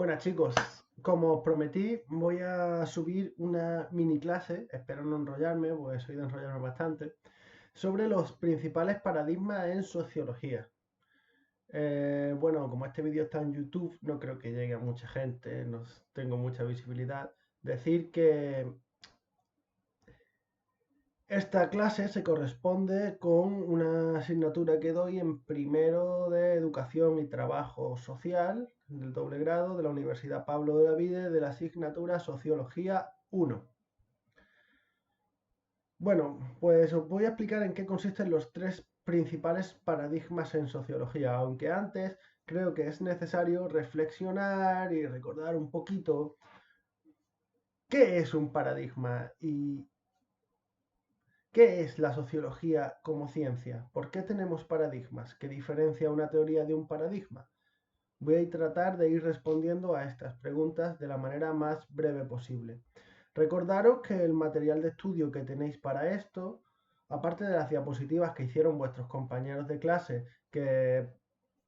Buenas chicos, como os prometí, voy a subir una mini clase, espero no enrollarme, porque soy de enrollarme bastante, sobre los principales paradigmas en sociología. Bueno, como este vídeo está en YouTube, no creo que llegue a mucha gente, no tengo mucha visibilidad. Decir que esta clase se corresponde con una asignatura que doy en primero de Educación y Trabajo Social, del doble grado de la Universidad Pablo de Olavide, de la asignatura Sociología 1. Bueno, pues os voy a explicar en qué consisten los tres principales paradigmas en sociología, aunque antes creo que es necesario reflexionar y recordar un poquito qué es un paradigma y ¿qué es la sociología como ciencia? ¿Por qué tenemos paradigmas? ¿Qué diferencia una teoría de un paradigma? Voy a tratar de ir respondiendo a estas preguntas de la manera más breve posible. Recordaros que el material de estudio que tenéis para esto, aparte de las diapositivas que hicieron vuestros compañeros de clase que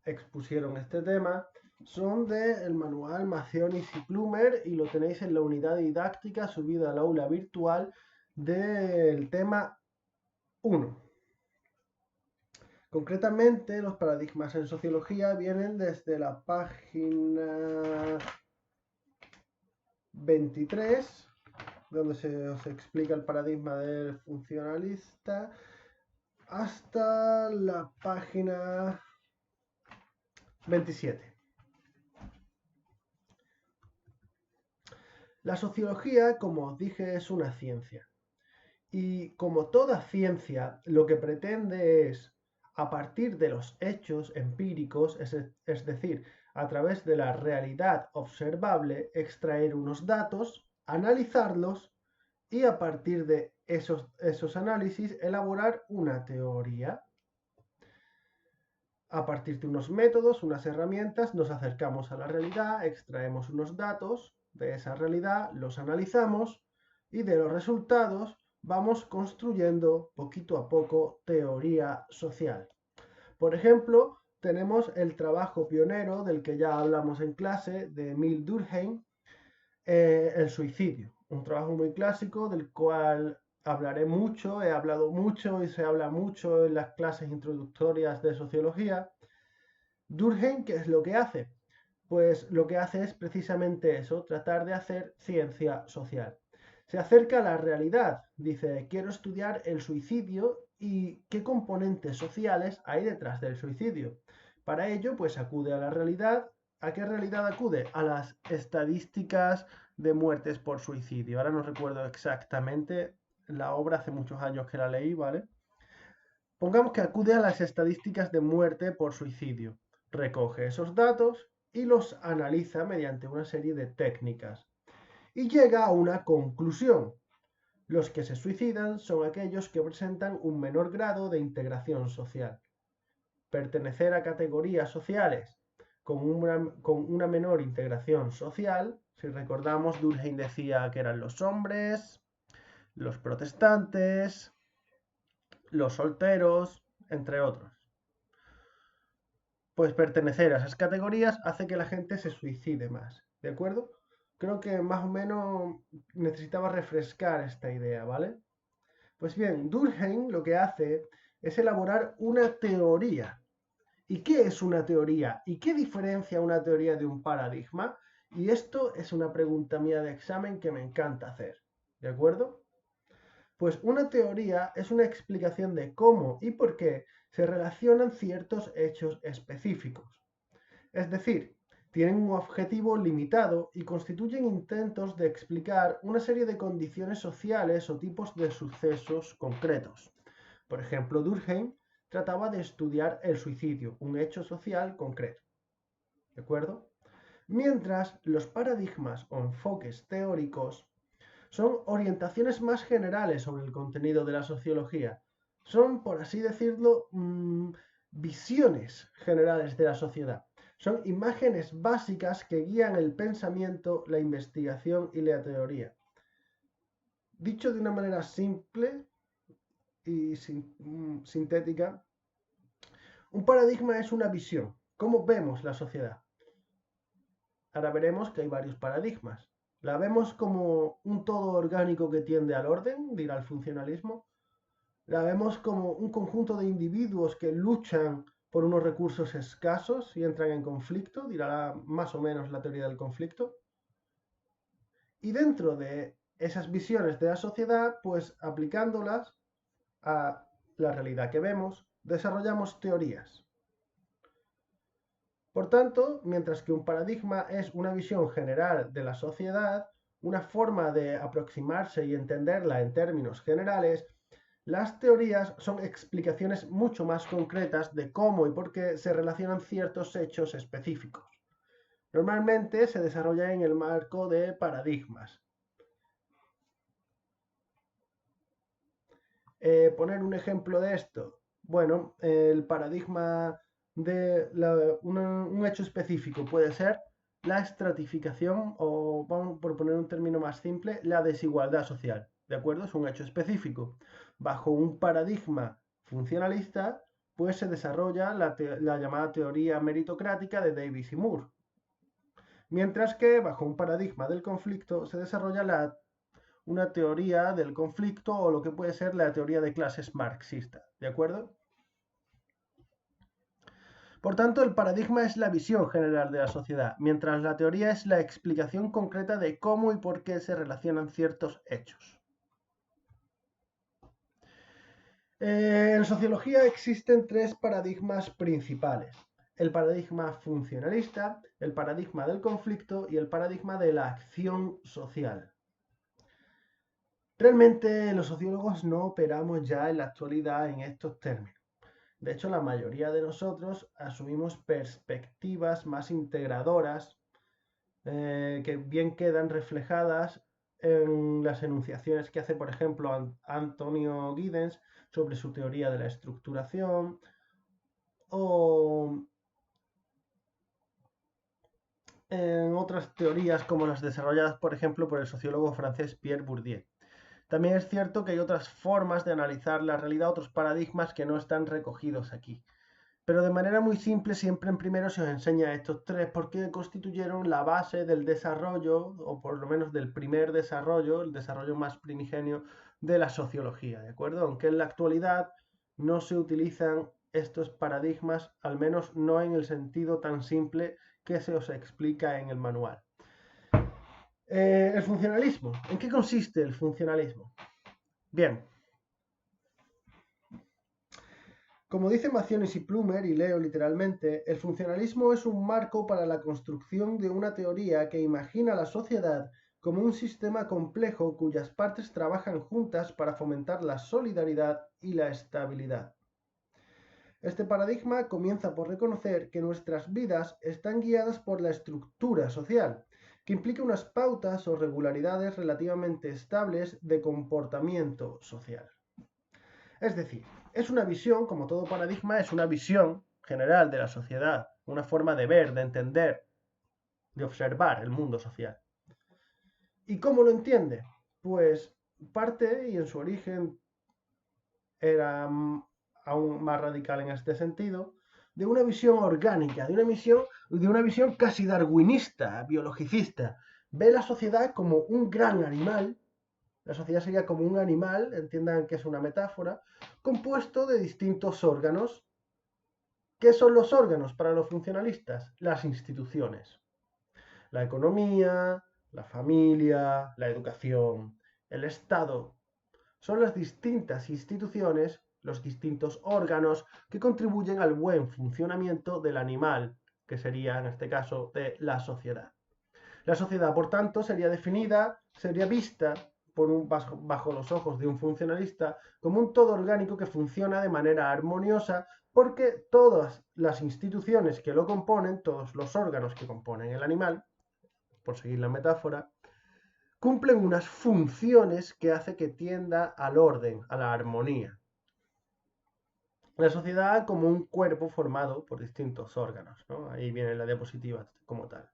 expusieron este tema, son del manual Macionis y Plumer y lo tenéis en la unidad didáctica subida al aula virtual del tema 1. Concretamente, los paradigmas en sociología vienen desde la página 23, donde se os explica el paradigma del funcionalista, hasta la página 27. La sociología, como os dije, es una ciencia. Y como toda ciencia, lo que pretende es, a partir de los hechos empíricos, es decir, a través de la realidad observable, extraer unos datos, analizarlos y a partir de esos análisis elaborar una teoría. A partir de unos métodos, unas herramientas, nos acercamos a la realidad, extraemos unos datos de esa realidad, los analizamos y de los resultados vamos construyendo poquito a poco teoría social. Por ejemplo, tenemos el trabajo pionero del que ya hablamos en clase de Emile Durkheim, el suicidio, un trabajo muy clásico del cual hablaré mucho, he hablado mucho y se habla mucho en las clases introductorias de sociología. Durkheim, ¿qué es lo que hace? Pues lo que hace es precisamente eso, tratar de hacer ciencia social. Se acerca a la realidad, dice, quiero estudiar el suicidio y qué componentes sociales hay detrás del suicidio. Para ello, pues acude a la realidad. ¿A qué realidad acude? A las estadísticas de muertes por suicidio. Ahora no recuerdo exactamente la obra, hace muchos años que la leí, ¿vale? Pongamos que acude a las estadísticas de muerte por suicidio, recoge esos datos y los analiza mediante una serie de técnicas y llega a una conclusión. Los que se suicidan son aquellos que presentan un menor grado de integración social. Pertenecer a categorías sociales con una menor integración social, si recordamos, Durkheim decía que eran los hombres, los protestantes, los solteros, entre otros. Pues pertenecer a esas categorías hace que la gente se suicide más, ¿de acuerdo? Creo que más o menos necesitaba refrescar esta idea, ¿vale? Pues bien, Durkheim lo que hace es elaborar una teoría. ¿Y qué es una teoría? ¿Y qué diferencia una teoría de un paradigma? Y esto es una pregunta mía de examen que me encanta hacer, ¿de acuerdo? Pues una teoría es una explicación de cómo y por qué se relacionan ciertos hechos específicos. Es decir, tienen un objetivo limitado y constituyen intentos de explicar una serie de condiciones sociales o tipos de sucesos concretos. Por ejemplo, Durkheim trataba de estudiar el suicidio, un hecho social concreto. ¿De acuerdo? Mientras los paradigmas o enfoques teóricos son orientaciones más generales sobre el contenido de la sociología. Son, por así decirlo, visiones generales de la sociedad. Son imágenes básicas que guían el pensamiento, la investigación y la teoría. Dicho de una manera simple y sintética, un paradigma es una visión, cómo vemos la sociedad. ahora veremos que hay varios paradigmas. ¿La vemos como un todo orgánico que tiende al orden? Dirá el funcionalismo. ¿La vemos como un conjunto de individuos que luchan por unos recursos escasos y entran en conflicto? Dirá más o menos la teoría del conflicto. Y dentro de esas visiones de la sociedad, pues aplicándolas a la realidad que vemos, desarrollamos teorías. Por tanto, mientras que un paradigma es una visión general de la sociedad, una forma de aproximarse y entenderla en términos generales, las teorías son explicaciones mucho más concretas de cómo y por qué se relacionan ciertos hechos específicos. Normalmente se desarrolla en el marco de paradigmas. Poner un ejemplo de esto. Bueno, el paradigma de un hecho específico puede ser la estratificación o, vamos por poner un término más simple, la desigualdad social. ¿De acuerdo? Es un hecho específico. Bajo un paradigma funcionalista, pues se desarrolla la llamada teoría meritocrática de Davis y Moore. Mientras que bajo un paradigma del conflicto se desarrolla una teoría del conflicto o lo que puede ser la teoría de clases marxista, ¿de acuerdo? Por tanto, el paradigma es la visión general de la sociedad, mientras la teoría es la explicación concreta de cómo y por qué se relacionan ciertos hechos. En sociología existen tres paradigmas principales: el paradigma funcionalista, el paradigma del conflicto y el paradigma de la acción social. Realmente los sociólogos no operamos ya en la actualidad en estos términos. De hecho, la mayoría de nosotros asumimos perspectivas más integradoras que bien quedan reflejadas en las enunciaciones que hace, por ejemplo, Antonio Giddens sobre su teoría de la estructuración o en otras teorías como las desarrolladas, por ejemplo, por el sociólogo francés Pierre Bourdieu. También es cierto que hay otras formas de analizar la realidad, otros paradigmas que no están recogidos aquí. Pero de manera muy simple, siempre en primero se os enseña estos tres porque constituyeron la base del desarrollo, o por lo menos del primer desarrollo, el desarrollo más primigenio de la sociología, ¿de acuerdo? Aunque en la actualidad no se utilizan estos paradigmas, al menos no en el sentido tan simple que se os explica en el manual. El funcionalismo. ¿En qué consiste el funcionalismo? Bien, como dicen Maciones y Plumer, y leo literalmente, el funcionalismo es un marco para la construcción de una teoría que imagina la sociedad como un sistema complejo cuyas partes trabajan juntas para fomentar la solidaridad y la estabilidad. Este paradigma comienza por reconocer que nuestras vidas están guiadas por la estructura social, que implica unas pautas o regularidades relativamente estables de comportamiento social. Es decir, es una visión, como todo paradigma, es una visión general de la sociedad, una forma de ver, de entender, de observar el mundo social. ¿Y cómo lo entiende? Pues parte, y en su origen era aún más radical en este sentido, de una visión orgánica, de una visión casi darwinista, biologicista. Ve la sociedad como un gran animal. La sociedad sería como un animal, entiendan que es una metáfora, compuesto de distintos órganos. ¿Qué son los órganos para los funcionalistas? Las instituciones. La economía, la familia, la educación, el Estado. Son las distintas instituciones, los distintos órganos que contribuyen al buen funcionamiento del animal, que sería en este caso de la sociedad. La sociedad, por tanto, sería vista bajo los ojos de un funcionalista como un todo orgánico que funciona de manera armoniosa porque todas las instituciones que lo componen, todos los órganos que componen el animal, por seguir la metáfora, cumplen unas funciones que hace que tienda al orden, a la armonía. La sociedad como un cuerpo formado por distintos órganos, ¿no? Ahí viene la diapositiva como tal.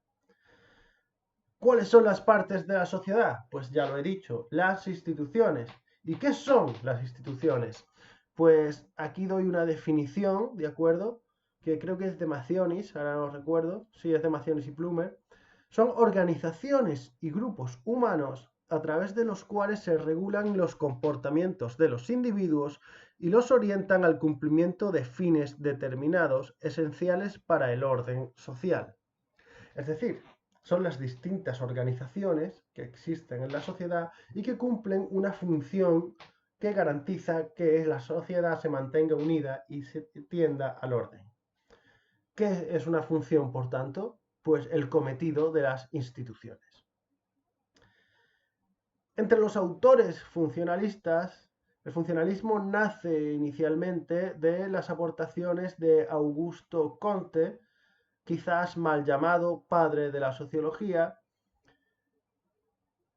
¿Cuáles son las partes de la sociedad? Pues ya lo he dicho, las instituciones. ¿Y qué son las instituciones? Pues aquí doy una definición, ¿de acuerdo? Que creo que es de Macionis, ahora no recuerdo, sí, es de Macionis y Plumer, Son organizaciones y grupos humanos a través de los cuales se regulan los comportamientos de los individuos y los orientan al cumplimiento de fines determinados esenciales para el orden social. Es decir, son las distintas organizaciones que existen en la sociedad y que cumplen una función que garantiza que la sociedad se mantenga unida y se tienda al orden. ¿Qué es una función, por tanto? Pues el cometido de las instituciones. Entre los autores funcionalistas, el funcionalismo nace inicialmente de las aportaciones de Augusto Comte, quizás mal llamado padre de la sociología,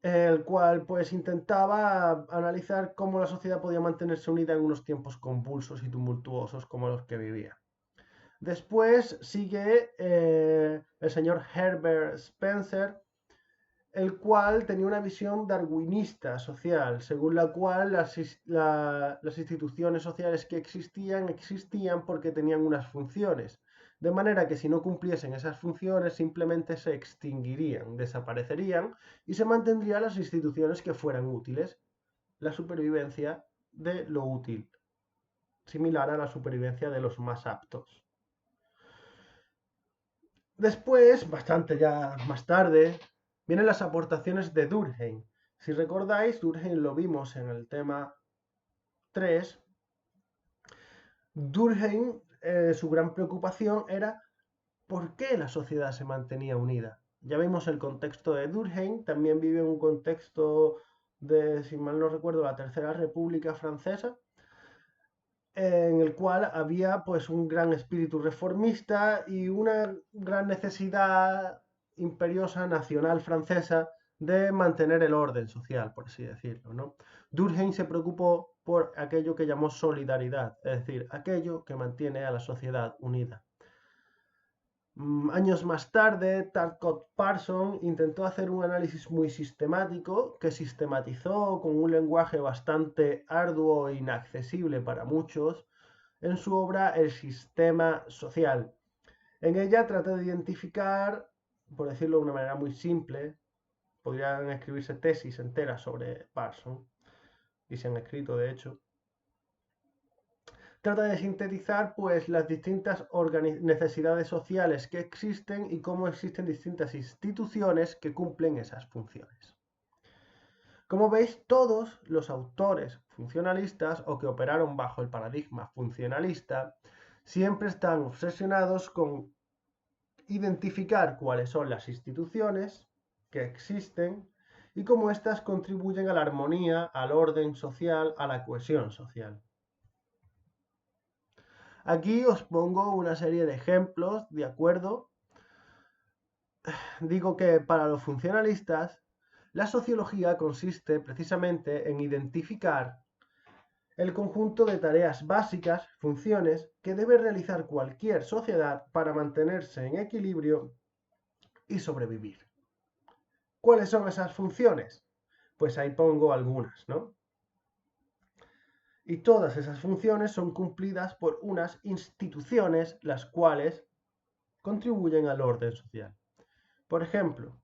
el cual pues intentaba analizar cómo la sociedad podía mantenerse unida en unos tiempos convulsos y tumultuosos como los que vivía. Después sigue el señor Herbert Spencer, el cual tenía una visión darwinista social, según la cual las instituciones sociales que existían porque tenían unas funciones, de manera que si no cumpliesen esas funciones simplemente se extinguirían, desaparecerían y se mantendrían las instituciones que fueran útiles, la supervivencia de lo útil, similar a la supervivencia de los más aptos. Después, bastante ya más tarde, vienen las aportaciones de Durkheim. Si recordáis, Durkheim lo vimos en el tema 3. Durkheim, su gran preocupación era por qué la sociedad se mantenía unida. Ya vimos el contexto de Durkheim, también vive en un contexto de, si mal no recuerdo, la Tercera República Francesa, en el cual había pues un gran espíritu reformista y una gran necesidad imperiosa nacional francesa de mantener el orden social, por así decirlo, ¿no? Durkheim se preocupó por aquello que llamó solidaridad, es decir, aquello que mantiene a la sociedad unida. Años más tarde, Talcott Parsons intentó hacer un análisis muy sistemático que sistematizó con un lenguaje bastante arduo e inaccesible para muchos en su obra El sistema social. En ella trata de identificar, por decirlo de una manera muy simple, podrían escribirse tesis enteras sobre Parsons, y se han escrito de hecho, trata de sintetizar pues las distintas necesidades sociales que existen y cómo existen distintas instituciones que cumplen esas funciones. Como veis, todos los autores funcionalistas o que operaron bajo el paradigma funcionalista siempre están obsesionados con identificar cuáles son las instituciones que existen y cómo éstas contribuyen a la armonía, al orden social, a la cohesión social. Aquí os pongo una serie de ejemplos, ¿de acuerdo? Digo que para los funcionalistas, la sociología consiste precisamente en identificar el conjunto de tareas básicas, funciones, que debe realizar cualquier sociedad para mantenerse en equilibrio y sobrevivir. ¿Cuáles son esas funciones? Pues ahí pongo algunas, ¿no? Y todas esas funciones son cumplidas por unas instituciones las cuales contribuyen al orden social. Por ejemplo,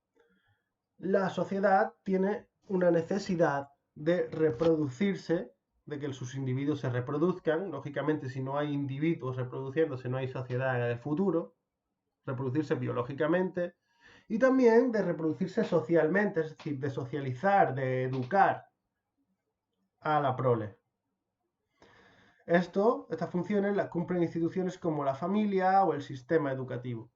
la sociedad tiene una necesidad de reproducirse, de que sus individuos se reproduzcan. Lógicamente, si no hay individuos reproduciéndose, no hay sociedad en el futuro. Reproducirse biológicamente y también de reproducirse socialmente, es decir, de socializar, de educar a la prole. Estas funciones las cumplen instituciones como la familia o el sistema educativo.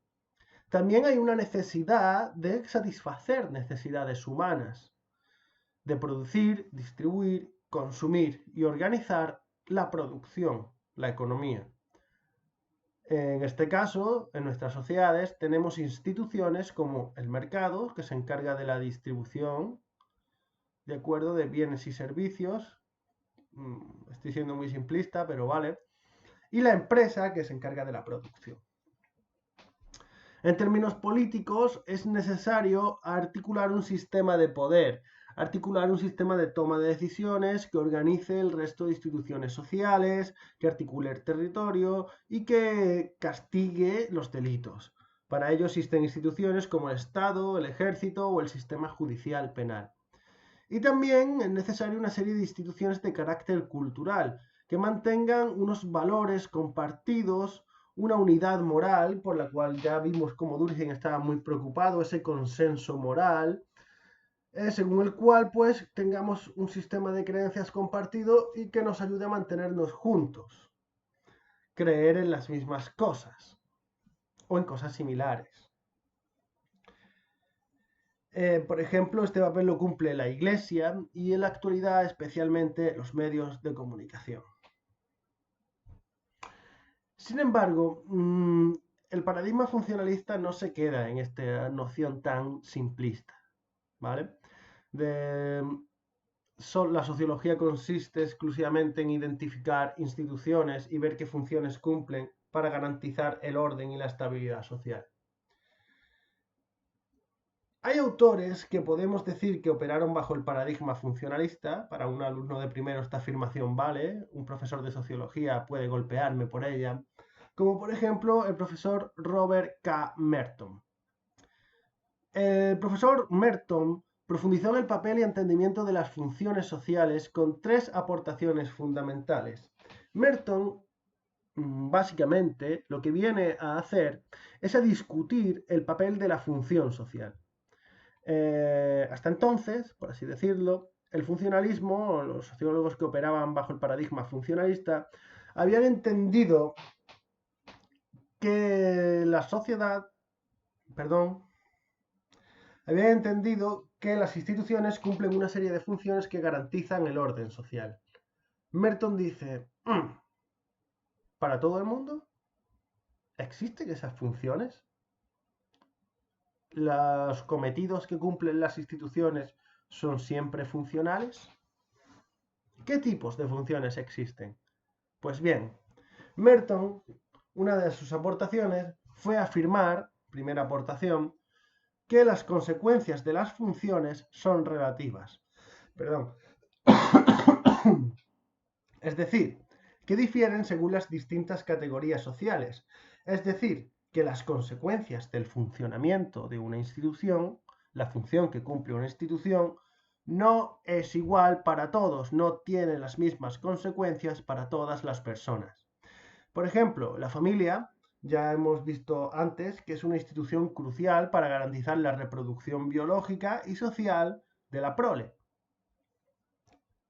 También hay una necesidad de satisfacer necesidades humanas, de producir, distribuir, consumir y organizar la producción, la economía. En este caso, en nuestras sociedades tenemos instituciones como el mercado, que se encarga de la distribución, de acuerdo, de bienes y servicios. Estoy siendo muy simplista, pero vale. Y la empresa, que se encarga de la producción. En términos políticos, es necesario articular un sistema de poder, articular un sistema de toma de decisiones que organice el resto de instituciones sociales, que articule el territorio y que castigue los delitos. Para ello existen instituciones como el Estado, el Ejército o el sistema judicial penal. Y también es necesaria una serie de instituciones de carácter cultural que mantengan unos valores compartidos, una unidad moral, por la cual ya vimos como Durkheim estaba muy preocupado, ese consenso moral, según el cual pues tengamos un sistema de creencias compartido y que nos ayude a mantenernos juntos, creer en las mismas cosas o en cosas similares. Por ejemplo, este papel lo cumple la Iglesia y en la actualidad especialmente los medios de comunicación. Sin embargo, el paradigma funcionalista no se queda en esta noción tan simplista, ¿vale? La sociología consiste exclusivamente en identificar instituciones y ver qué funciones cumplen para garantizar el orden y la estabilidad social. Hay autores que podemos decir que operaron bajo el paradigma funcionalista. Para un alumno de primero esta afirmación vale, un profesor de sociología puede golpearme por ella, como por ejemplo el profesor Robert K. Merton. El profesor Merton profundizó en el papel y entendimiento de las funciones sociales con 3 aportaciones fundamentales. Merton básicamente lo que viene a hacer es a discutir el papel de la función social. Hasta entonces, por así decirlo, el funcionalismo, o los sociólogos que operaban bajo el paradigma funcionalista, habían entendido que la sociedad, habían entendido que las instituciones cumplen una serie de funciones que garantizan el orden social. Merton dice, ¿para todo el mundo existen esas funciones? ¿Los cometidos que cumplen las instituciones son siempre funcionales? ¿Qué tipos de funciones existen? Pues bien, Merton, una de sus aportaciones fue afirmar, primera aportación, que las consecuencias de las funciones son relativas. Es decir, que difieren según las distintas categorías sociales. Es decir, que las consecuencias del funcionamiento de una institución, la función que cumple una institución, no es igual para todos, no tiene las mismas consecuencias para todas las personas. Por ejemplo, la familia, ya hemos visto antes que es una institución crucial para garantizar la reproducción biológica y social de la prole,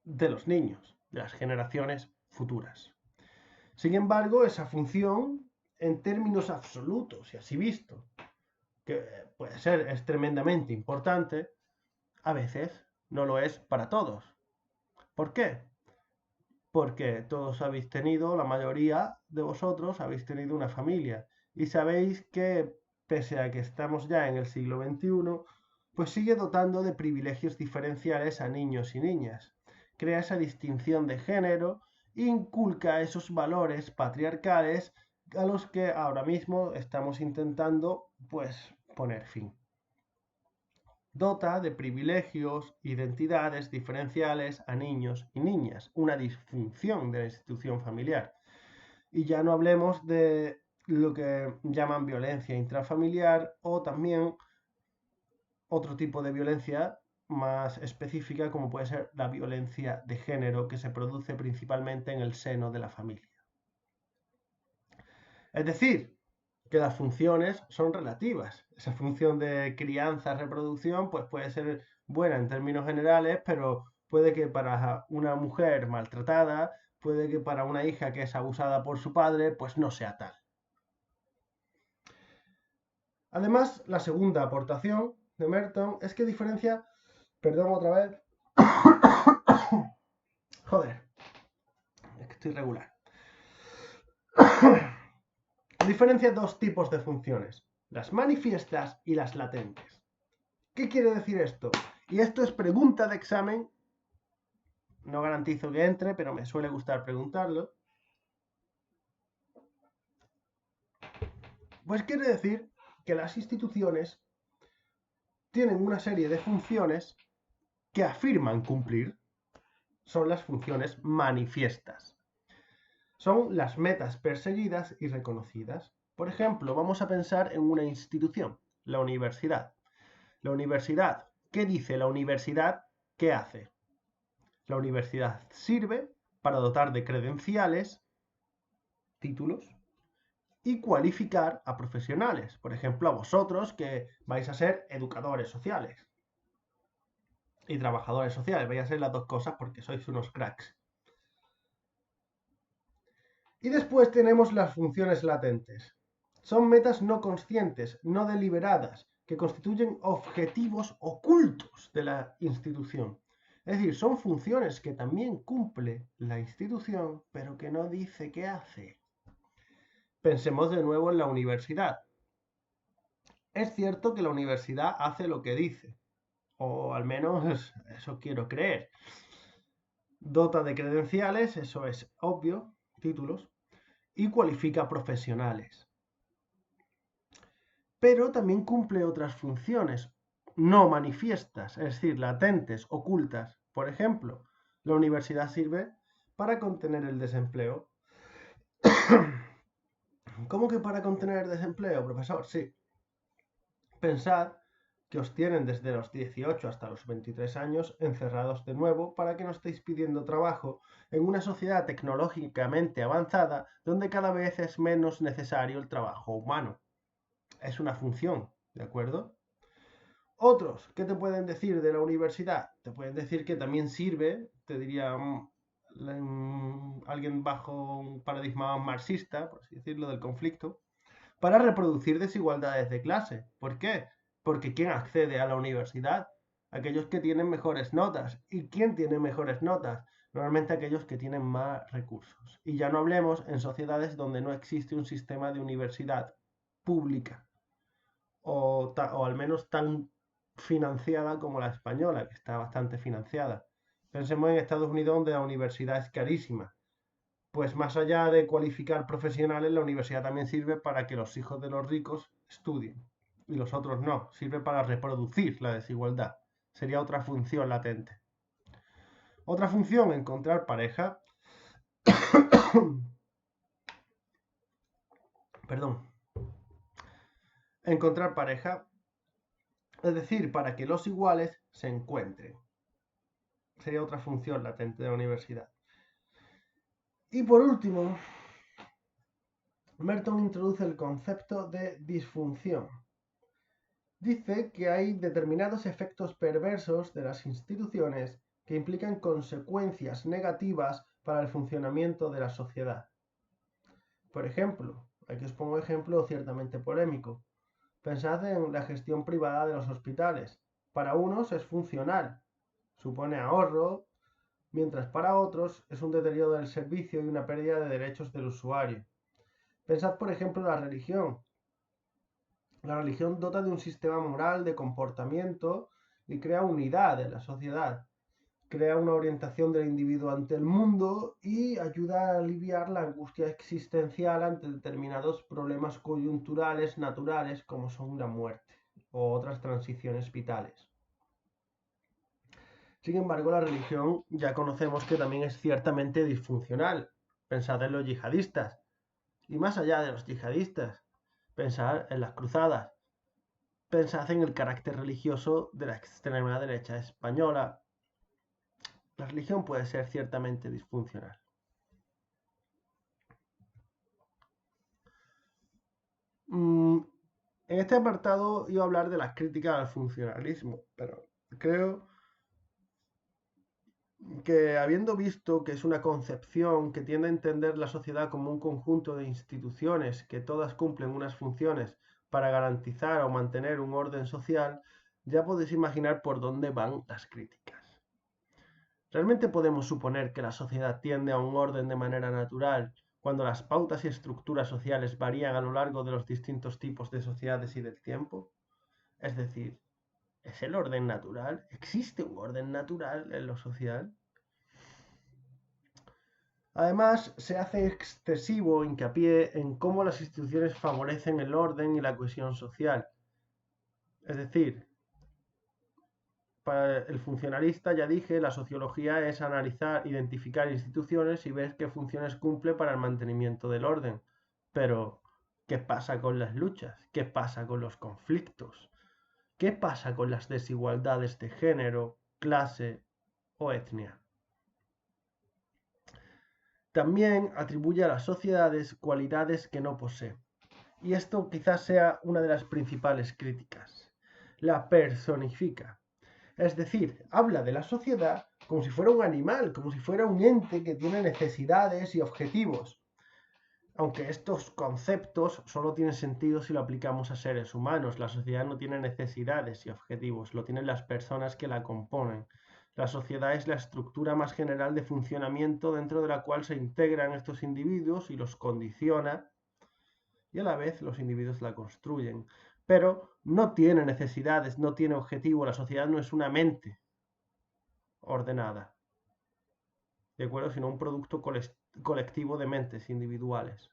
de los niños, de las generaciones futuras. Sin embargo, esa función, en términos absolutos y así visto, que puede ser es tremendamente importante, a veces no lo es para todos. ¿Por qué? Porque todos habéis tenido, la mayoría de vosotros habéis tenido una familia y sabéis que pese a que estamos ya en el siglo XXI, pues sigue dotando de privilegios diferenciales a niños y niñas. Crea esa distinción de género e inculca esos valores patriarcales a los que ahora mismo estamos intentando pues poner fin. Dota de privilegios, identidades diferenciales a niños y niñas, una disfunción de la institución familiar. Y ya no hablemos de lo que llaman violencia intrafamiliar o también otro tipo de violencia más específica como puede ser la violencia de género que se produce principalmente en el seno de la familia. Es decir, que las funciones son relativas. Esa función de crianza, reproducción, pues puede ser buena en términos generales, pero puede que para una mujer maltratada, puede que para una hija que es abusada por su padre, pues no sea tal. Además, la segunda aportación de Merton es que diferencia, perdón otra vez, joder, es que estoy regular. Diferencia dos tipos de funciones, las manifiestas y las latentes. ¿Qué quiere decir esto? Y esto es pregunta de examen. No garantizo que entre, pero me suele gustar preguntarlo. Pues quiere decir que las instituciones tienen una serie de funciones que afirman cumplir. Son las funciones manifiestas. Son las metas perseguidas y reconocidas. Por ejemplo, vamos a pensar en una institución, la universidad. La universidad, ¿qué dice la universidad? ¿Qué hace? La universidad sirve para dotar de credenciales, títulos, y cualificar a profesionales. Por ejemplo, a vosotros que vais a ser educadores sociales y trabajadores sociales. Vais a ser las dos cosas porque sois unos cracks. Y después tenemos las funciones latentes. Son metas no conscientes, no deliberadas, que constituyen objetivos ocultos de la institución. Es decir, son funciones que también cumple la institución, pero que no dice qué hace. Pensemos de nuevo en la universidad. Es cierto que la universidad hace lo que dice, o al menos eso quiero creer. Dota de credenciales, eso es obvio, títulos, y cualifica profesionales. Pero también cumple otras funciones no manifiestas, es decir, latentes, ocultas. Por ejemplo, la universidad sirve para contener el desempleo. ¿Cómo que para contener el desempleo, profesor? Sí. Pensad que os tienen desde los 18 hasta los 23 años encerrados de nuevo para que no estéis pidiendo trabajo en una sociedad tecnológicamente avanzada donde cada vez es menos necesario el trabajo humano. Es una función, ¿de acuerdo? Otros, ¿qué te pueden decir de la universidad? Te pueden decir que también sirve, te diría alguien bajo un paradigma marxista, por así decirlo, del conflicto, para reproducir desigualdades de clase. ¿Por qué? Porque ¿quién accede a la universidad? Aquellos que tienen mejores notas. ¿Y quién tiene mejores notas? Normalmente aquellos que tienen más recursos. Y ya no hablemos en sociedades donde no existe un sistema de universidad pública o al menos tan financiada como la española, que está bastante financiada. Pensemos en Estados Unidos, donde la universidad es carísima. Pues más allá de cualificar profesionales, la universidad también sirve para que los hijos de los ricos estudien y los otros no. Sirve para reproducir la desigualdad. Sería otra función latente. Otra función, encontrar pareja. Perdón. Encontrar pareja. Es decir, para que los iguales se encuentren. Sería otra función latente de la universidad. Y por último, Merton introduce el concepto de disfunción. Dice que hay determinados efectos perversos de las instituciones que implican consecuencias negativas para el funcionamiento de la sociedad. Por ejemplo, aquí os pongo un ejemplo ciertamente polémico. Pensad en la gestión privada de los hospitales. Para unos es funcional, supone ahorro, mientras para otros es un deterioro del servicio y una pérdida de derechos del usuario. Pensad, por ejemplo, en la religión. La religión dota de un sistema moral de comportamiento y crea unidad en la sociedad. Crea una orientación del individuo ante el mundo y ayuda a aliviar la angustia existencial ante determinados problemas coyunturales naturales como son la muerte o otras transiciones vitales. Sin embargo, la religión ya conocemos que también es ciertamente disfuncional. Pensad en los yihadistas. Y más allá de los yihadistas, pensad en las cruzadas. Pensad en el carácter religioso de la extrema derecha española. La religión puede ser ciertamente disfuncional. En este apartado iba a hablar de las críticas al funcionalismo, pero creo que habiendo visto que es una concepción que tiende a entender la sociedad como un conjunto de instituciones que todas cumplen unas funciones para garantizar o mantener un orden social, ya podéis imaginar por dónde van las críticas. ¿Realmente podemos suponer que la sociedad tiende a un orden de manera natural cuando las pautas y estructuras sociales varían a lo largo de los distintos tipos de sociedades y del tiempo? Es decir, ¿es el orden natural? ¿Existe un orden natural en lo social? Además, se hace excesivo hincapié en cómo las instituciones favorecen el orden y la cohesión social. Es decir, para el funcionalista, ya dije, la sociología es analizar, identificar instituciones y ver qué funciones cumple para el mantenimiento del orden. Pero, ¿Qué pasa con las luchas? ¿Qué pasa con los conflictos? ¿Qué pasa con las desigualdades de género, clase o etnia? También atribuye a las sociedades cualidades que no posee. Y esto quizás sea una de las principales críticas. La personifica. Es decir, habla de la sociedad como si fuera un animal, como si fuera un ente que tiene necesidades y objetivos. Aunque estos conceptos solo tienen sentido si lo aplicamos a seres humanos. La sociedad no tiene necesidades y objetivos, lo tienen las personas que la componen. La sociedad es la estructura más general de funcionamiento dentro de la cual se integran estos individuos y los condiciona, y a la vez los individuos la construyen. Pero no tiene necesidades, no tiene objetivo. La sociedad no es una mente ordenada, ¿de acuerdo? Sino un producto colectivo de mentes individuales.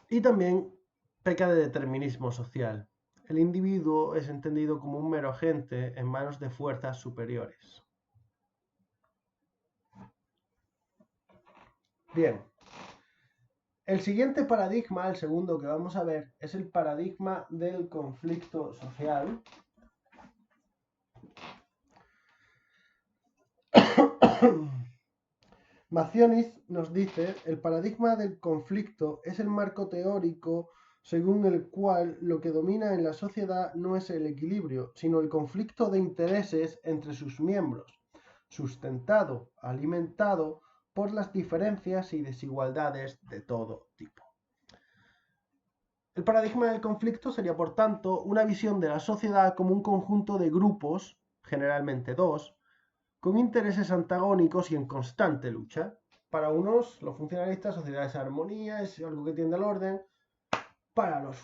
Y también peca de determinismo social. El individuo es entendido como un mero agente en manos de fuerzas superiores. Bien, el siguiente paradigma, el segundo que vamos a ver, es el paradigma del conflicto social. Mazionis nos dice, el paradigma del conflicto es el marco teórico según el cual lo que domina en la sociedad no es el equilibrio, sino el conflicto de intereses entre sus miembros, sustentado, alimentado por las diferencias y desigualdades de todo tipo. El paradigma del conflicto sería, por tanto, una visión de la sociedad como un conjunto de grupos, generalmente dos, con intereses antagónicos y en constante lucha. Para unos, los funcionalistas, sociedad es armonía, es algo que tiende al orden. Para los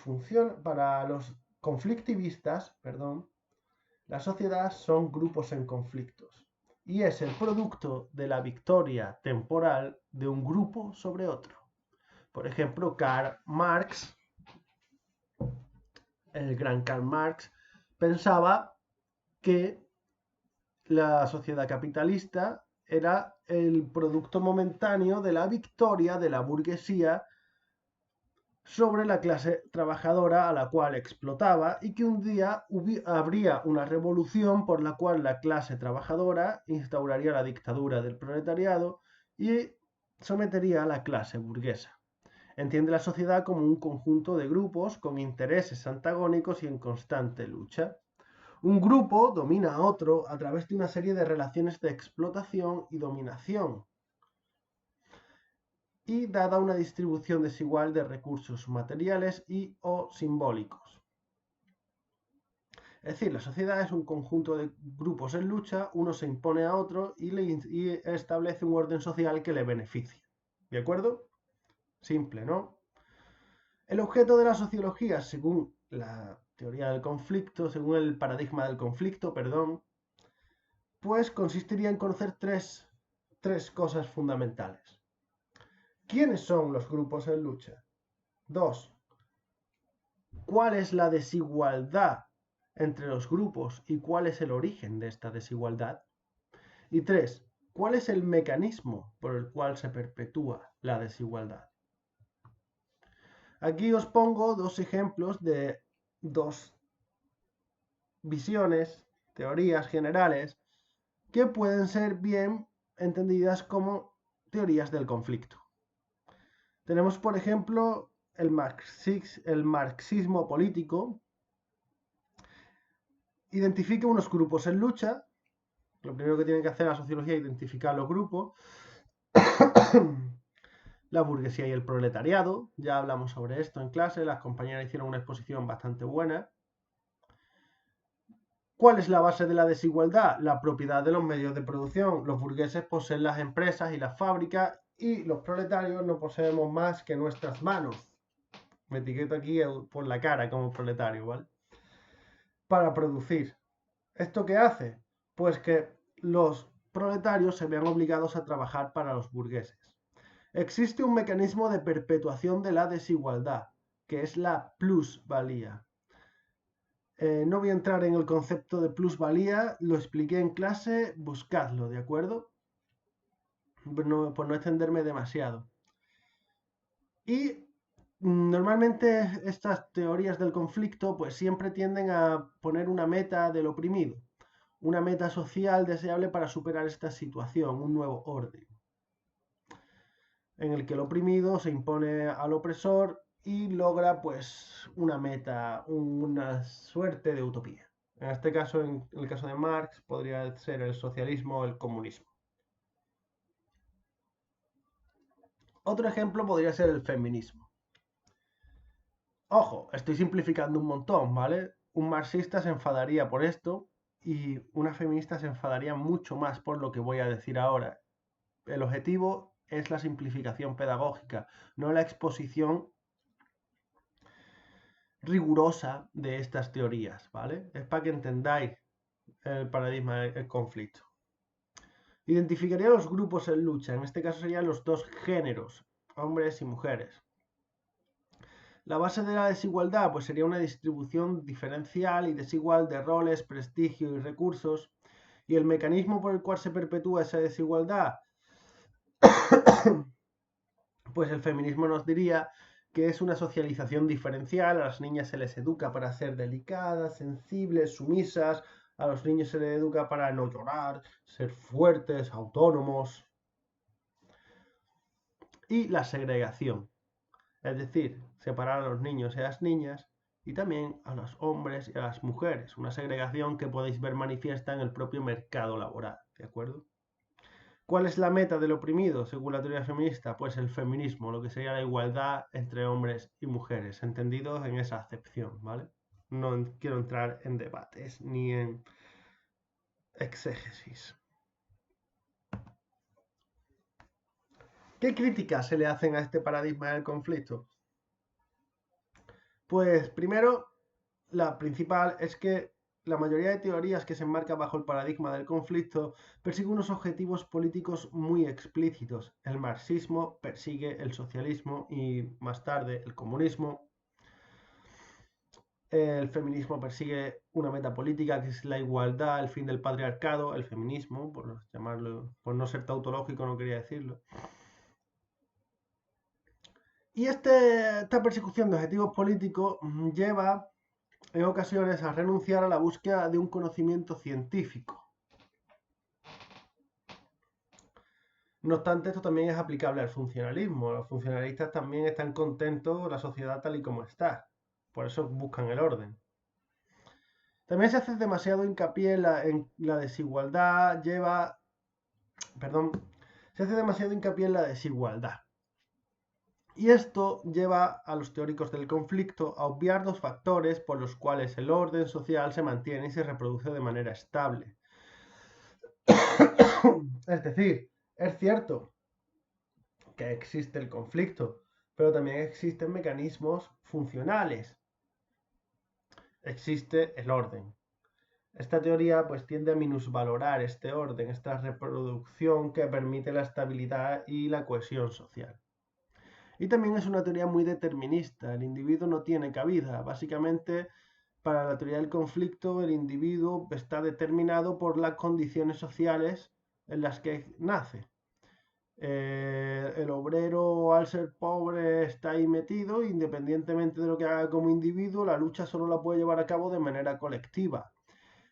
conflictivistas, la sociedad son grupos en conflictos y es el producto de la victoria temporal de un grupo sobre otro. Por ejemplo, Karl Marx, el gran Karl Marx, pensaba que la sociedad capitalista era el producto momentáneo de la victoria de la burguesía sobre la clase trabajadora a la cual explotaba y que un día habría una revolución por la cual la clase trabajadora instauraría la dictadura del proletariado y sometería a la clase burguesa. Entiende la sociedad como un conjunto de grupos con intereses antagónicos y en constante lucha. Un grupo domina a otro a través de una serie de relaciones de explotación y dominación, y dada una distribución desigual de recursos materiales y o simbólicos. Es decir, la sociedad es un conjunto de grupos en lucha, uno se impone a otro y establece un orden social que le beneficia. ¿De acuerdo? Simple, ¿no? El objeto de la sociología, según la teoría del conflicto, según el paradigma del conflicto, pues consistiría en conocer tres cosas fundamentales. ¿Quiénes son los grupos en lucha? 2. ¿Cuál es la desigualdad entre los grupos y cuál es el origen de esta desigualdad? Y 3. ¿Cuál es el mecanismo por el cual se perpetúa la desigualdad? Aquí os pongo dos ejemplos de dos visiones, teorías generales, que pueden ser bien entendidas como teorías del conflicto. Tenemos, por ejemplo, el marxismo político. Identifica unos grupos en lucha. Lo primero que tiene que hacer la sociología es identificar los grupos. La burguesía y el proletariado. Ya hablamos sobre esto en clase. Las compañeras hicieron una exposición bastante buena. ¿Cuál es la base de la desigualdad? La propiedad de los medios de producción. Los burgueses poseen las empresas y las fábricas y los proletarios no poseemos más que nuestras manos. Me etiqueto aquí por la cara como proletario, ¿vale? Para producir. ¿Esto qué hace? Pues que los proletarios se vean obligados a trabajar para los burgueses. Existe un mecanismo de perpetuación de la desigualdad, que es la plusvalía. No voy a entrar en el concepto de plusvalía, lo expliqué en clase, buscadlo, ¿de acuerdo? Por no extenderme demasiado. Y normalmente estas teorías del conflicto pues siempre tienden a poner una meta del oprimido, una meta social deseable para superar esta situación, un nuevo orden, en el que el oprimido se impone al opresor y logra pues una meta, una suerte de utopía. En este caso, en el caso de Marx, podría ser el socialismo o el comunismo. Otro ejemplo podría ser el feminismo. Ojo, estoy simplificando un montón, ¿vale? Un marxista se enfadaría por esto y una feminista se enfadaría mucho más por lo que voy a decir ahora. El objetivo es la simplificación pedagógica, no la exposición rigurosa de estas teorías, ¿vale? Es para que entendáis el paradigma del conflicto. Identificaría los grupos en lucha, en este caso serían los dos géneros, hombres y mujeres. La base de la desigualdad pues sería una distribución diferencial y desigual de roles, prestigio y recursos. Y el mecanismo por el cual se perpetúa esa desigualdad, pues el feminismo nos diría que es una socialización diferencial. A las niñas se les educa para ser delicadas, sensibles, sumisas. A los niños se les educa para no llorar, ser fuertes, autónomos. Y la segregación, es decir, separar a los niños y a las niñas y también a los hombres y a las mujeres, una segregación que podéis ver manifiesta en el propio mercado laboral, ¿de acuerdo? ¿Cuál es la meta del oprimido según la teoría feminista? Pues el feminismo, lo que sería la igualdad entre hombres y mujeres, entendidos en esa acepción, ¿vale? No quiero entrar en debates ni en exégesis. ¿Qué críticas se le hacen a este paradigma del conflicto? Pues primero, la principal es que la mayoría de teorías que se enmarcan bajo el paradigma del conflicto persiguen unos objetivos políticos muy explícitos. El marxismo persigue el socialismo y más tarde el comunismo. El feminismo persigue una meta política que es la igualdad, el fin del patriarcado, el feminismo, por llamarlo, por no ser tautológico, no quería decirlo. Y esta persecución de objetivos políticos lleva en ocasiones a renunciar a la búsqueda de un conocimiento científico. No obstante, esto también es aplicable al funcionalismo. Los funcionalistas también están contentos la sociedad tal y como está. Por eso buscan el orden. También se hace demasiado hincapié en la desigualdad, se hace demasiado hincapié en la desigualdad. Y esto lleva a los teóricos del conflicto a obviar dos factores por los cuales el orden social se mantiene y se reproduce de manera estable. Es decir, es cierto que existe el conflicto, pero también existen mecanismos funcionales. Existe el orden. Esta teoría pues tiende a minusvalorar este orden, esta reproducción que permite la estabilidad y la cohesión social. Y también es una teoría muy determinista. El individuo no tiene cabida. Básicamente, para la teoría del conflicto, el individuo está determinado por las condiciones sociales en las que nace. El obrero, al ser pobre, está ahí metido, independientemente de lo que haga como individuo, la lucha solo la puede llevar a cabo de manera colectiva.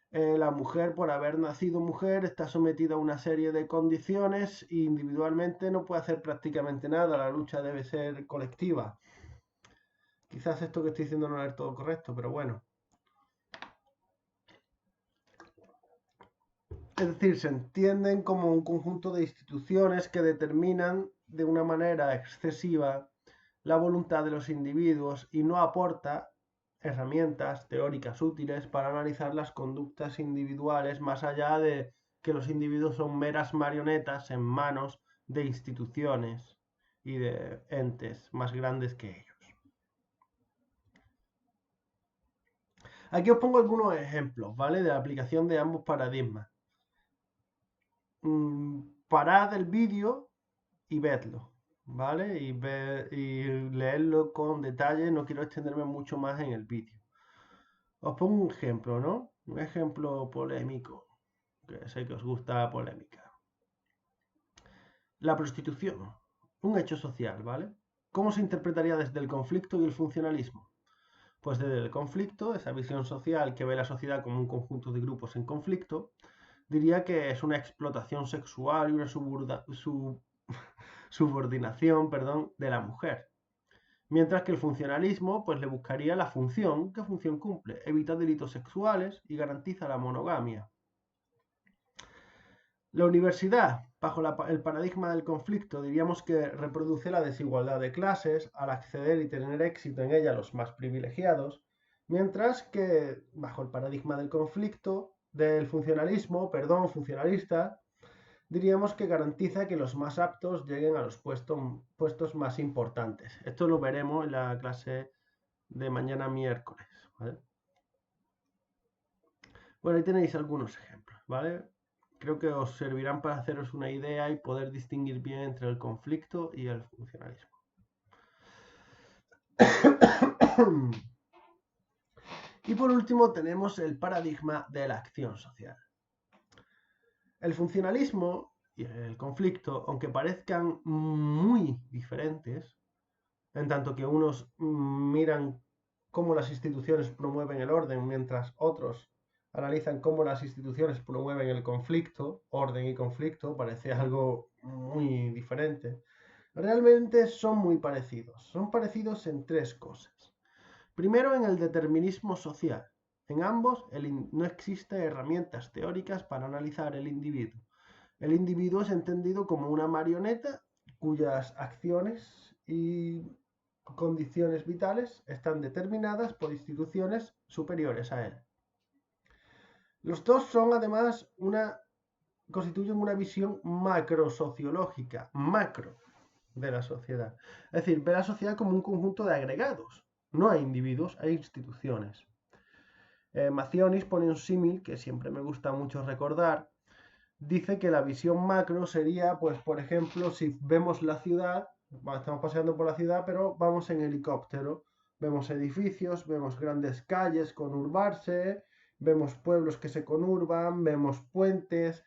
La mujer, por haber nacido mujer, está sometida a una serie de condiciones e individualmente no puede hacer prácticamente nada. La lucha debe ser colectiva. Quizás esto que estoy diciendo no es todo correcto, pero bueno. Es decir, se entienden como un conjunto de instituciones que determinan de una manera excesiva la voluntad de los individuos y no aporta herramientas teóricas útiles para analizar las conductas individuales más allá de que los individuos son meras marionetas en manos de instituciones y de entes más grandes que ellos. Aquí os pongo algunos ejemplos, ¿vale? De la aplicación de ambos paradigmas. Parad el vídeo y vedlo, ¿vale? Y leerlo con detalle, no quiero extenderme mucho más en el vídeo. Os pongo un ejemplo, ¿no? Un ejemplo polémico, que sé que os gusta la polémica. La prostitución, un hecho social, ¿vale? ¿Cómo se interpretaría desde el conflicto y el funcionalismo? Pues desde el conflicto, esa visión social que ve la sociedad como un conjunto de grupos en conflicto, diría que es una explotación sexual y una subordinación, de la mujer. Mientras que el funcionalismo pues le buscaría la función, ¿qué función cumple? Evita delitos sexuales y garantiza la monogamia. La universidad, bajo el paradigma del conflicto, diríamos que reproduce la desigualdad de clases al acceder y tener éxito en ella los más privilegiados, mientras que bajo el paradigma del conflicto, del funcionalista, diríamos que garantiza que los más aptos lleguen a los puestos más importantes. Esto lo veremos en la clase de mañana miércoles, ¿vale? Bueno, ahí tenéis algunos ejemplos, ¿vale? Creo que os servirán para haceros una idea y poder distinguir bien entre el conflicto y el funcionalismo. Y por último tenemos el paradigma de la acción social. El funcionalismo y el conflicto, aunque parezcan muy diferentes, en tanto que unos miran cómo las instituciones promueven el orden, mientras otros analizan cómo las instituciones promueven el conflicto, orden y conflicto, parece algo muy diferente. Realmente son muy parecidos. Son parecidos en tres cosas. Primero, en el determinismo social. En ambos no existen herramientas teóricas para analizar el individuo. El individuo es entendido como una marioneta cuyas acciones y condiciones vitales están determinadas por instituciones superiores a él. Los dos son además constituyen una visión macrosociológica, macro de la sociedad. Es decir, ve la sociedad como un conjunto de agregados. No hay individuos, hay instituciones. Macionis pone un símil que siempre me gusta mucho recordar. Dice que la visión macro sería, pues, por ejemplo, si vemos la ciudad, estamos paseando por la ciudad, pero vamos en helicóptero. Vemos edificios, vemos grandes calles conurbarse, vemos pueblos que se conurban, vemos puentes,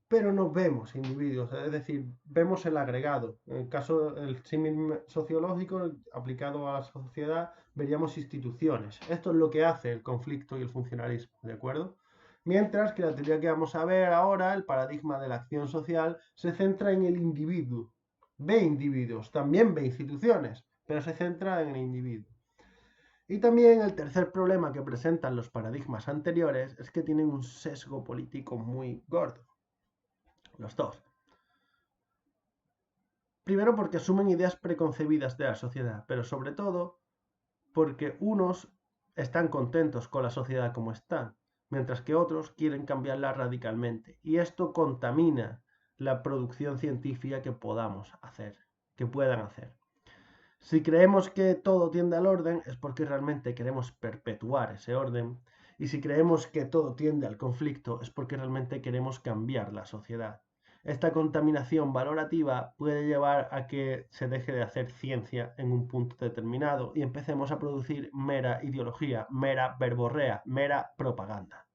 pero no vemos individuos, es decir, vemos el agregado. En el caso del símil sociológico aplicado a la sociedad, veríamos instituciones. Esto es lo que hace el conflicto y el funcionalismo, ¿de acuerdo? Mientras que la teoría que vamos a ver ahora, el paradigma de la acción social, se centra en el individuo. Ve individuos, también ve instituciones, pero se centra en el individuo. Y también el tercer problema que presentan los paradigmas anteriores es que tienen un sesgo político muy gordo. Los dos. Primero porque asumen ideas preconcebidas de la sociedad, pero sobre todo porque unos están contentos con la sociedad como está, mientras que otros quieren cambiarla radicalmente. Y esto contamina la producción científica que podamos hacer, que puedan hacer. Si creemos que todo tiende al orden es porque realmente queremos perpetuar ese orden. Y si creemos que todo tiende al conflicto es porque realmente queremos cambiar la sociedad. Esta contaminación valorativa puede llevar a que se deje de hacer ciencia en un punto determinado y empecemos a producir mera ideología, mera verborrea, mera propaganda.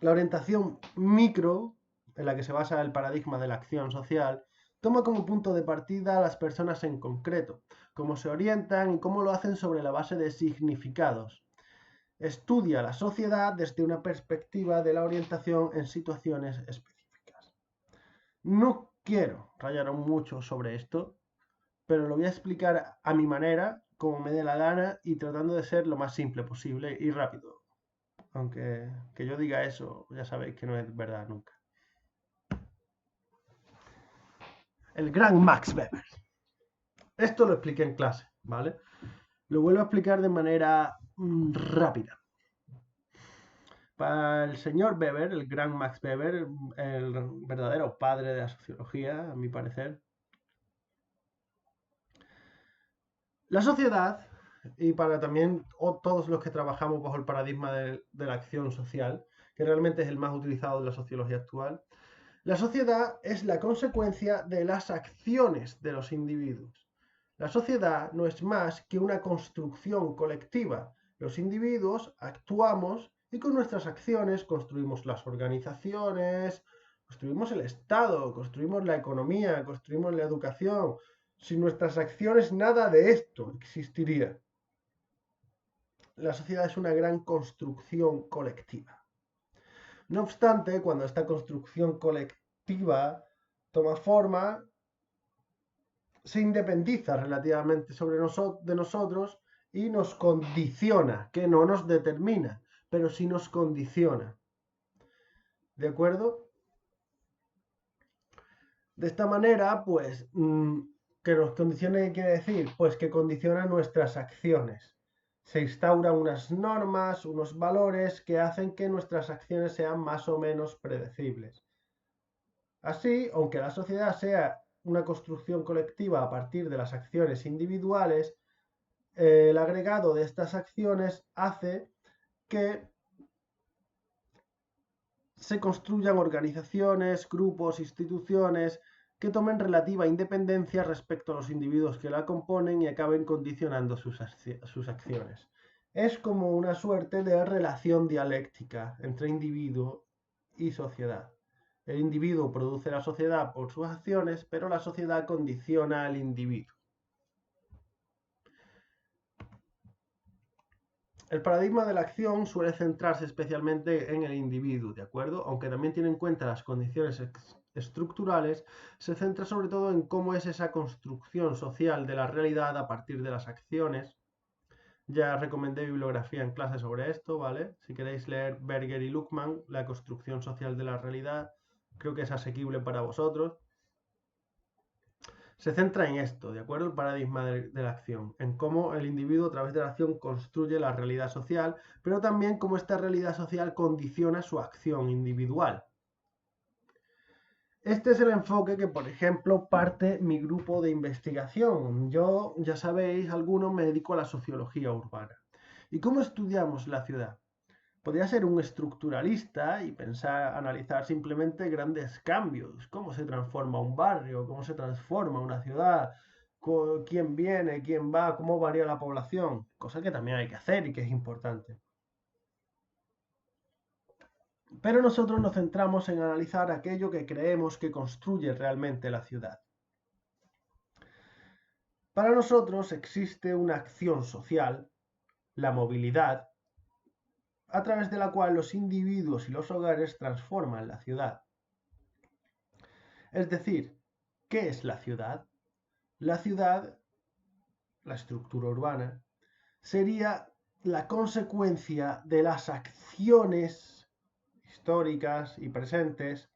La orientación micro, en la que se basa el paradigma de la acción social, toma como punto de partida a las personas en concreto, cómo se orientan y cómo lo hacen sobre la base de significados. Estudia la sociedad desde una perspectiva de la orientación en situaciones específicas. No quiero rayar mucho sobre esto, pero lo voy a explicar a mi manera, como me dé la gana y tratando de ser lo más simple posible y rápido. Aunque que yo diga eso, ya sabéis que no es verdad nunca. El gran Max Weber. Esto lo expliqué en clase, ¿vale? Lo vuelvo a explicar de manera rápida. Para el señor Weber, el gran Max Weber, el verdadero padre de la sociología, a mi parecer, la sociedad, y para también todos los que trabajamos bajo el paradigma de la acción social, que realmente es el más utilizado de la sociología actual, la sociedad es la consecuencia de las acciones de los individuos. La sociedad no es más que una construcción colectiva. Los individuos actuamos y con nuestras acciones construimos las organizaciones, construimos el Estado, construimos la economía, construimos la educación. Sin nuestras acciones nada de esto existiría. La sociedad es una gran construcción colectiva. No obstante, cuando esta construcción colectiva toma forma, se independiza relativamente de nosotros y nos condiciona, que no nos determina, pero sí nos condiciona. ¿De acuerdo? De esta manera, pues, que nos condicione, ¿qué quiere decir? Pues que condiciona nuestras acciones. Se instauran unas normas, unos valores que hacen que nuestras acciones sean más o menos predecibles. Así, aunque la sociedad sea una construcción colectiva a partir de las acciones individuales, el agregado de estas acciones hace que se construyan organizaciones, grupos, instituciones que tomen relativa independencia respecto a los individuos que la componen y acaben condicionando sus acciones. Es como una suerte de relación dialéctica entre individuo y sociedad. El individuo produce la sociedad por sus acciones, pero la sociedad condiciona al individuo. El paradigma de la acción suele centrarse especialmente en el individuo, ¿de acuerdo? Aunque también tiene en cuenta las condiciones estructurales, se centra sobre todo en cómo es esa construcción social de la realidad a partir de las acciones. Ya recomendé bibliografía en clase sobre esto, ¿vale? Si queréis leer Berger y Luckmann, La construcción social de la realidad, creo que es asequible para vosotros. Se centra en esto, ¿de acuerdo? El paradigma de la acción, en cómo el individuo a través de la acción construye la realidad social, pero también cómo esta realidad social condiciona su acción individual. Este es el enfoque que, por ejemplo, parte mi grupo de investigación. Yo, ya sabéis, algunos me dedico a la sociología urbana. ¿Y cómo estudiamos la ciudad? Podría ser un estructuralista y pensar, analizar simplemente grandes cambios, cómo se transforma un barrio, cómo se transforma una ciudad, quién viene, quién va, cómo varía la población, cosa que también hay que hacer y que es importante. Pero nosotros nos centramos en analizar aquello que creemos que construye realmente la ciudad. Para nosotros existe una acción social, la movilidad, a través de la cual los individuos y los hogares transforman la ciudad. Es decir, ¿qué es la ciudad? La ciudad, la estructura urbana, sería la consecuencia de las acciones históricas y presentes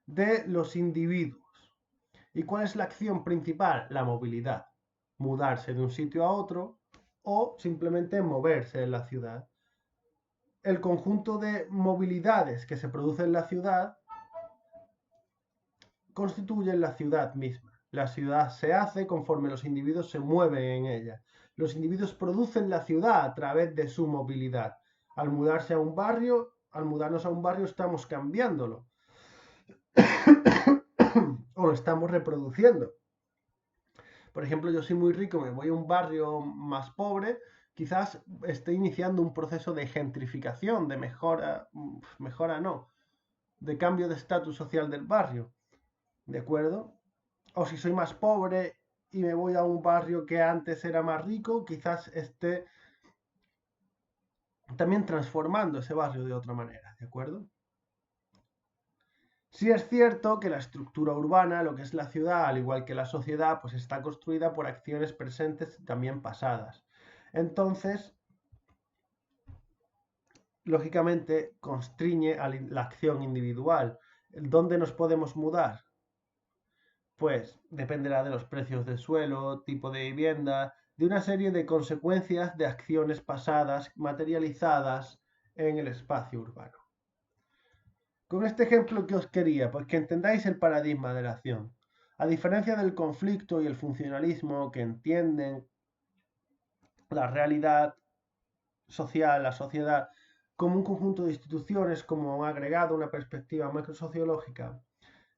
de los individuos. ¿Y cuál es la acción principal? La movilidad. Mudarse de un sitio a otro o simplemente moverse en la ciudad. El conjunto de movilidades que se produce en la ciudad constituyen la ciudad misma. La ciudad se hace conforme los individuos se mueven en ella. Los individuos producen la ciudad a través de su movilidad. Al mudarse a un barrio, al mudarnos a un barrio estamos cambiándolo. O lo estamos reproduciendo. Por ejemplo, yo soy muy rico, me voy a un barrio más pobre, quizás esté iniciando un proceso de gentrificación, de mejora no, de cambio de estatus social del barrio. ¿De acuerdo? O si soy más pobre y me voy a un barrio que antes era más rico, quizás esté también transformando ese barrio de otra manera, ¿de acuerdo? Sí es cierto que la estructura urbana, lo que es la ciudad, al igual que la sociedad, pues está construida por acciones presentes y también pasadas. Entonces, lógicamente, constriñe a la acción individual. ¿Dónde nos podemos mudar? Pues dependerá de los precios del suelo, tipo de vivienda, de una serie de consecuencias de acciones pasadas materializadas en el espacio urbano. Con este ejemplo que os quería, pues que entendáis el paradigma de la acción. A diferencia del conflicto y el funcionalismo que entienden la realidad social, la sociedad, como un conjunto de instituciones, como un agregado, una perspectiva macrosociológica,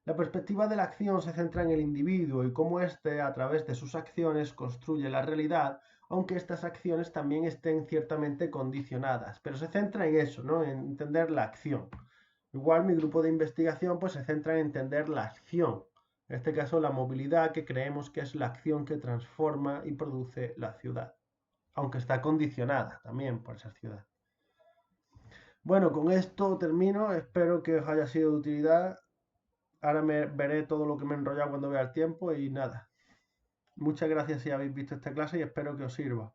la perspectiva de la acción se centra en el individuo y cómo éste, a través de sus acciones, construye la realidad, aunque estas acciones también estén ciertamente condicionadas. Pero se centra en eso, ¿no? En entender la acción. Igual mi grupo de investigación pues, se centra en entender la acción En este caso, la movilidad, que creemos que es la acción que transforma y produce la ciudad, aunque está condicionada también por esa ciudad. Bueno, con esto termino. Espero que os haya sido de utilidad. Ahora me veré todo lo que me he enrollado cuando vea el tiempo y nada. Muchas gracias si habéis visto esta clase y espero que os sirva.